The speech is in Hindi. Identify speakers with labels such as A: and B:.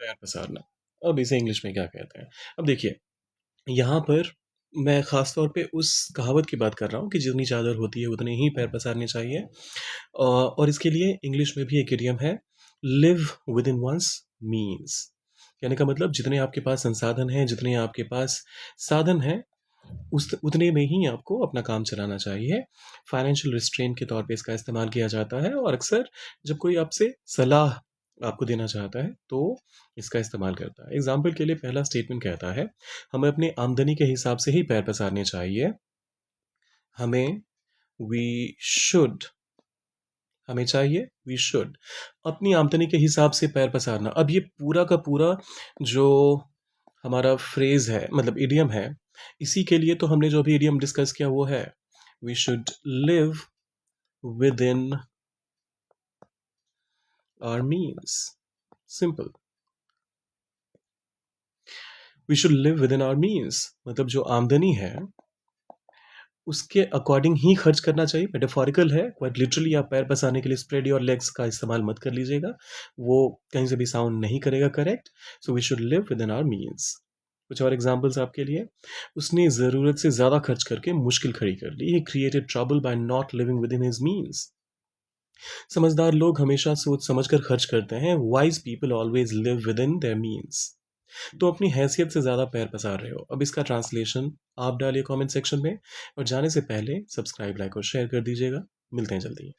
A: पैर पसारना। अब इसे इंग्लिश में क्या कहते हैं? अब देखिए, यहाँ पर मैं ख़ास तौर पे उस कहावत की बात कर रहा हूँ कि जितनी चादर होती है उतने ही पैर पसारने चाहिए। और इसके लिए इंग्लिश में भी एक इडियम है, लिव विदिन वन्स मीन्स। कहने का मतलब जितने आपके पास संसाधन हैं, जितने आपके पास साधन हैं, उस उतने में ही आपको अपना काम चलाना चाहिए। फाइनेंशियल रिस्ट्रेंट के तौर पे इसका इस्तेमाल किया जाता है और अक्सर जब कोई आपसे सलाह आपको देना चाहता है, तो इसका इस्तेमाल करता है। एग्ज़ाम्पल के लिए पहला स्टेटमेंट कहता है, हमें अपनी आमदनी के हिसाब से ही पैर पसारने चाहिए। हमें वी शुड हमें चाहिए वी शुड अपनी आमदनी के हिसाब से पैर पसारना। अब ये पूरा का पूरा जो हमारा फ्रेज़ है मतलब इडियम है, इसी के लिए तो हमने जो अभी इडियम डिस्कस किया वो है, we should live within our means. Simple, we should live within our means मतलब जो आमदनी है उसके अकॉर्डिंग ही खर्च करना चाहिए। मेटाफोरिकल है, बट लिटरली आप पैर पसारने के लिए स्प्रेड योर लेग्स का इस्तेमाल मत कर लीजिएगा, वो कहीं से भी साउंड नहीं करेगा correct. So we should live within our means. कुछ और एग्जांपल्स आपके लिए, उसने ज़रूरत से ज़्यादा खर्च करके मुश्किल खड़ी कर ली। He created trouble by not living within his means. समझदार लोग हमेशा सोच समझ कर खर्च करते हैं। Wise people always live within their means. तो अपनी हैसियत से ज़्यादा पैर पसार रहे हो। अब इसका ट्रांसलेशन आप डालिए कमेंट सेक्शन में और जाने से पहले सब्सक्राइब, लाइक और शेयर कर दीजिएगा। मिलते हैं जल्दी।